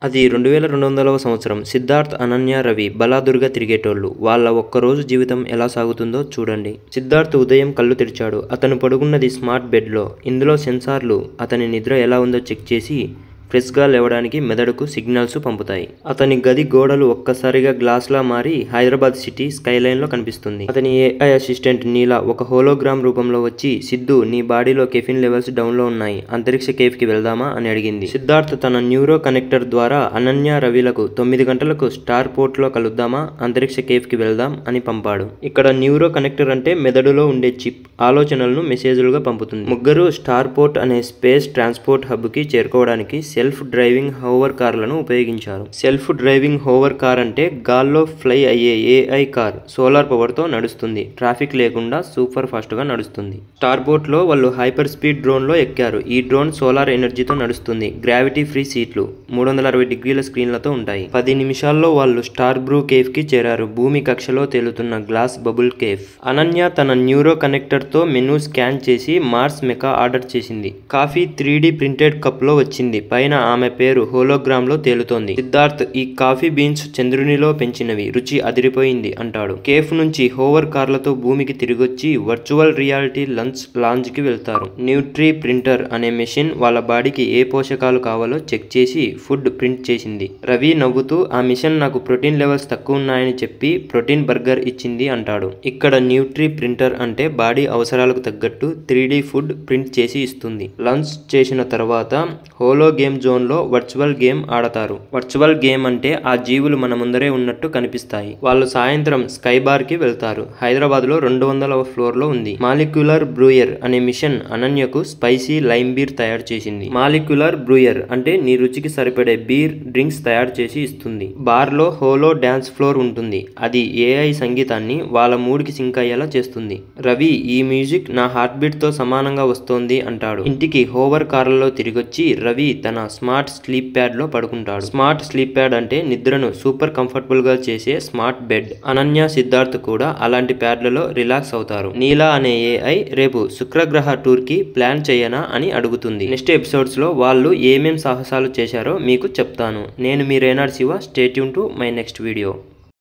అది 2200వ సంవత్సరం. సిద్ధార్థ్, అనన్య, రవి బలాదుర్గా తిరిగేటోళ్ళు. వాళ్ళ ఒక్కరోజు జీవితం ఎలా సాగుతుందో చూడండి. సిద్ధార్థ్ ఉదయం కళ్ళు తెరిచాడు. అతను పడుకున్నది స్మార్ట్ బెడ్లో. ఇందులో సెన్సార్లు అతని నిద్ర ఎలా ఉందో చెక్ చేసి ఫ్రెష్గా లేవడానికి మెదడుకు సిగ్నల్స్ పంపుతాయి. అతని గది గోడలు ఒక్కసారిగా గ్లాస్లా మారి హైదరాబాద్ సిటీ స్కైలైన్లో కనిపిస్తుంది. అతని ఏఐ అసిస్టెంట్ నీల ఒక హోలోగ్రామ్ రూపంలో వచ్చి, సిద్ధు, నీ బాడీలో కెఫిన్ లెవెల్స్ డౌన్లో ఉన్నాయి, అంతరిక్ష కేఫ్కి వెళ్దామా అని అడిగింది. సిద్ధార్థ్ తన న్యూరో కనెక్టర్ ద్వారా అనన్య, రవిలకు 9 గంటలకు స్టార్ పోర్ట్లో కలుద్దామా, అంతరిక్ష కేఫ్కి వెళ్దాం అని పంపాడు. ఇక్కడ న్యూరో కనెక్టర్ అంటే మెదడులో ఉండే చిప్ ఆలోచనలను మెసేజ్లుగా పంపుతుంది. ముగ్గురు స్టార్ పోర్ట్ అనే స్పేస్ ట్రాన్స్పోర్ట్ హబ్కి చేరుకోవడానికి సెల్ఫ్ డ్రైవింగ్ హోవర్ కార్లను ఉపయోగించారు. సెల్ఫ్ డ్రైవింగ్ హోవర్ కార్ అంటే గాల్లో ఫ్లై అయ్యే ఏఐ కార్. సోలార్ పవర్తో నడుస్తుంది. ట్రాఫిక్ లేకుండా సూపర్ ఫాస్ట్గా నడుస్తుంది. స్టార్ బోట్ లో వాళ్ళు హైపర్ స్పీడ్ డ్రోన్లో ఎక్కారు. ఈ డ్రోన్ సోలార్ ఎనర్జీతో నడుస్తుంది. గ్రావిటీ ఫ్రీ సీట్లు, 360 డిగ్రీల స్క్రీన్లతో ఉంటాయి. 10 నిమిషాల్లో వాళ్ళు స్టార్ బ్రూ కేఫ్ కి చేరారు. భూమి కక్షలో తేలుతున్న గ్లాస్ బబుల్ కేఫ్. అనన్య తన న్యూరో కనెక్టర్ తో మెనూ స్కాన్ చేసి మార్స్ మెకా ఆర్డర్ చేసింది. కాఫీ 3D ప్రింటెడ్ కప్ లో వచ్చింది. పైన ఆమె పేరు హోలోగ్రామ్ లో తేలుతోంది. సిద్ధార్థ్, ఈ కాఫీ బీన్స్ చంద్రునిలో పెంచినవి, రుచి అదిరిపోయింది అంటాడు. కేఫ్ నుంచి హోవర్ కార్లతో భూమికి తిరిగొచ్చి వర్చువల్ రియాలిటీ లాంజ్ కి వెళ్తారు. న్యూట్రీ ప్రింటర్ అనే మెషిన్ వాళ్ళ బాడీకి ఏ పోషకాలు కావాలో చెక్ చేసి ఫుడ్ ప్రింట్ చేసింది. రవి నవ్వుతూ, ఆ మిషన్ నాకు ప్రోటీన్ లెవెల్స్ తక్కువ ఉన్నాయని చెప్పి ప్రోటీన్ బర్గర్ ఇచ్చింది అంటాడు. ఇక్కడ న్యూట్రీ ప్రింటర్ అంటే బాడీ అవసరాలకు తగ్గట్టు 3D ఫుడ్ ప్రింట్ చేసి ఇస్తుంది. లంచ్ చేసిన తర్వాత హోలో గేమ్ జోన్ లో వర్చువల్ గేమ్ ఆడతారు. వర్చువల్ గేమ్ అంటే ఆ జీవులు మన ముందరే ఉన్నట్టు కనిపిస్తాయి. వాళ్ళు సాయంత్రం స్కై బార్ కి వెళ్తారు. హైదరాబాద్ లో 200వ ఫ్లోర్ లో ఉంది. మాలిక్యులర్ బ్రూయర్ అనే మిషన్ అనన్యకు స్పైసీ లైమ్ బీర్ తయారు చేసింది. మాలిక్యులర్ బ్రూయర్ అంటే నీ రుచికి సరిపడే బీర్ డ్రింక్స్ తయారు చేసి ఇస్తుంది. బార్ లో హోలో డాన్స్ ఫ్లోర్ ఉంటుంది. అది ఏఐ సంగీతాన్ని వాళ్ళ మూడ్కి సింక్ అయ్యేలా చేస్తుంది. రవి, ఈ మ్యూజిక్ నా హార్ట్ బీట్ తో సమానంగా వస్తోంది అంటాడు. ఇంటికి హోవర్ కార్లలో తిరిగొచ్చి రవి తన స్మార్ట్ స్లీప్ ప్యాడ్ లో పడుకుంటాడు. స్మార్ట్ స్లీప్ ప్యాడ్ అంటే నిద్రను సూపర్ కంఫర్టబుల్ గా చేసే స్మార్ట్ బెడ్. అనన్య, సిద్ధార్థ్ కూడా అలాంటి ప్యాడ్లలో రిలాక్స్ అవుతారు. నీలా అనే ఏఐ రేపు శుక్రగ్రహ టూర్ కి ప్లాన్ చేయనా అని అడుగుతుంది. నెక్స్ట్ ఎపిసోడ్స్ లో వాళ్ళు ఏమేం సాహసాలు చేశారో మీకు చెప్తాను. నేను మీ Renad Shiva. Stay tuned to my next video.